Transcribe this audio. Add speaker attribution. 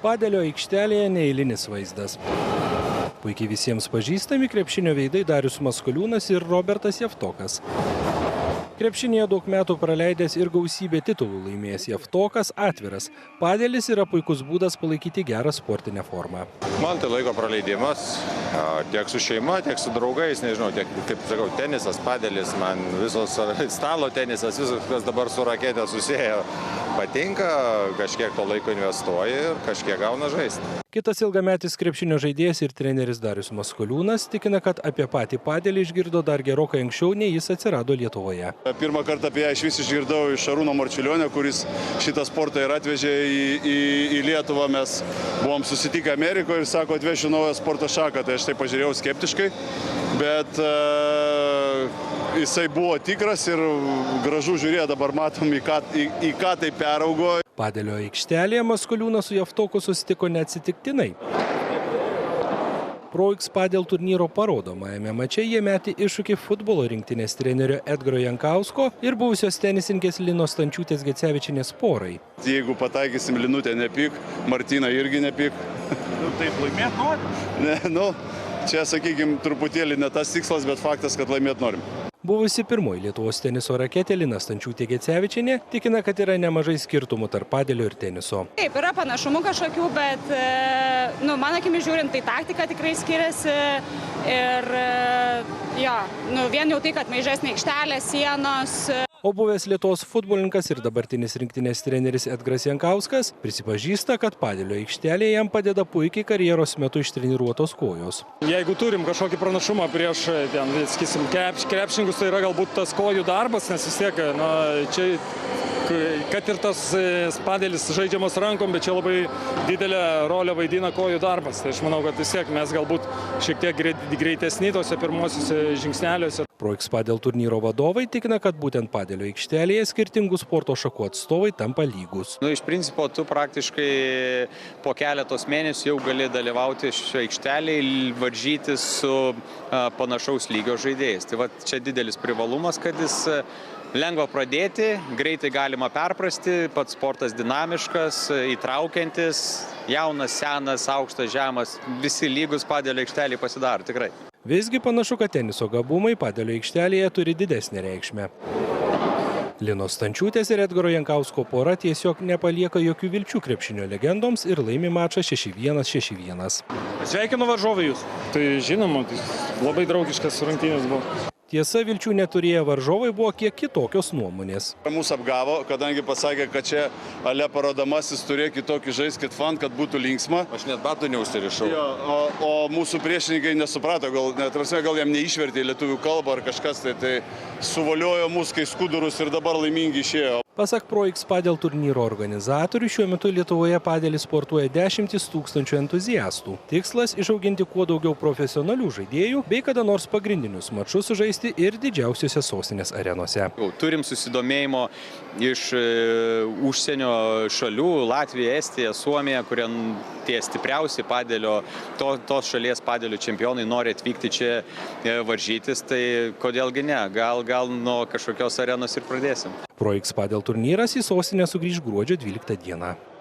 Speaker 1: Padelio aikštelėje neeilinis vaizdas. Puikiai visiems pažįstami krepšinio veidai Darius Maskoliūnas ir Robertas Javtokas. Krepšinėje daug metų praleidęs ir gausybę titulų laimėjęs Javtokas atviras. Padelis yra puikus būdas palaikyti gerą sportinę formą.
Speaker 2: Man tai laiko praleidimas, tiek su šeima, tiek su draugais, nežinau, tiek, kaip sakau, tenisas, padelis, man visos stalo tenisas, visas, kas dabar su raketė susiejo, patinka, kažkiek to laiko investuoji ir kažkiek gauna žaisti.
Speaker 1: Kitas ilgametis krepšinio žaidėjas ir treneris Darius Maskoliūnas tikina, kad apie patį padelį išgirdo dar gerokai anksčiau, nei jis atsirado Lietuvoje.
Speaker 3: Pirmą kartą apie ją iš vis išgirdau iš Šarūno Marčiulionio, kuris šitą sportą ir atvežė į Lietuvą. Mes buvom susitikę Amerikoje ir sako, atvešiu naują sporto šaką. Tai aš tai pažiūrėjau skeptiškai, bet jisai buvo tikras ir gražu žiūrėjo, dabar matom, į ką tai peraugo.
Speaker 1: Padelio aikštelėje Maskoliūnas su Javtoku susitiko neatsitiktinai. Pro X Padel turnyro parodomajame mače jie metė iššūkį futbolo rinktinės trenerio Edgaro Jankausko ir buvusios tenisininkės Linos Stančiūtės Gecevičienės porai.
Speaker 3: Jeigu pataikysim Linutę, nepyk, Martyną irgi nepyk.
Speaker 1: Taip laimėt norim?
Speaker 3: Čia, sakykime, truputėlį ne tas tikslas, bet faktas, kad laimėt norim.
Speaker 1: Buvusi pirmoji Lietuvos teniso raketė Lina Stančiūtė Gecevičienė tikina, kad yra nemažai skirtumų tarp padelio ir teniso.
Speaker 4: Taip, yra panašumų kažkokių, bet mano akimis žiūrint, tai taktika tikrai skiriasi ir vien jau tai, kad mažesnė aikštelė, sienos.
Speaker 1: O buvęs Lietuvos futbolininkas ir dabartinis rinktinės treneris Edgaras Jankauskas prisipažįsta, kad padelio aikštelėje jam padeda puikiai karjeros metu ištreniruotos kojos.
Speaker 5: Jeigu turim kažkokį pranašumą prieš, sakysim, krepšininkus, tai yra galbūt tas kojų darbas, nes vis tiek, čia, kad ir tas padelis žaidžiamas rankom, bet čia labai didelę rolę vaidina kojų darbas. Tai aš manau, kad vis tiek mes galbūt šiek tiek greitesni tose pirmosiuose žingsneliuose.
Speaker 1: Pro X Padel turnyro vadovai tikina, kad būtent padelio aikštelėje skirtingų sporto šakų atstovai tampa lygus.
Speaker 2: Iš principo, tu praktiškai po keletos mėnesių jau gali dalyvauti šioje aikštelėje, varžytis su panašaus lygio žaidėjais. Tai va, čia didelis privalumas, kad jis lengva pradėti, greitai galima perprasti, pats sportas dinamiškas, įtraukiantis, jaunas, senas, aukštas, žemas, visi lygus padelio aikštelėje pasidaro, tikrai.
Speaker 1: Visgi panašu, kad teniso gabumai padelio aikštelėje turi didesnę reikšmę. Linos Stančiūtės ir Edgaro Jankausko pora tiesiog nepalieka jokių vilčių krepšinio legendoms ir laimi mačą 6-1, 6-1.
Speaker 5: Sveikinu varžovai jūs. Tai žinoma, tai labai draugiškas rungtynės buvo.
Speaker 1: Tiesa, vilčių neturėję varžovai buvo kiek kitokios nuomonės.
Speaker 3: Mūsų apgavo, kadangi pasakė, kad čia ale parodomasis turėjo kitokį žaiskit fan, kad būtų linksma.
Speaker 2: Aš net batų neužsirišau.
Speaker 3: O mūsų priešininkai nesuprato, gal jam neišvertė lietuvių kalbą ar kažkas, tai suvoliojo mūsų kai skudurus ir dabar laimingi išėjo.
Speaker 1: Pasak Pro X Padel turnyro organizatorių, šiuo metu Lietuvoje padelį sportuoja 10 000 entuziastų. Tikslas – išauginti kuo daugiau profesionalių žaidėjų, bei kada nors pagrindinius mačus sužaisti ir didžiausiose sostinės arenose.
Speaker 2: Turim susidomėjimo iš užsienio šalių – Latvija, Estija, Suomija, kurie tie stipriausi padelio, tos šalies padelio čempionai nori atvykti čia varžytis, tai kodėlgi ne, gal nuo kažkokios arenos ir pradėsim.
Speaker 1: Pro X Padel turnyras į sostinę sugrįš gruodžio 12 dieną.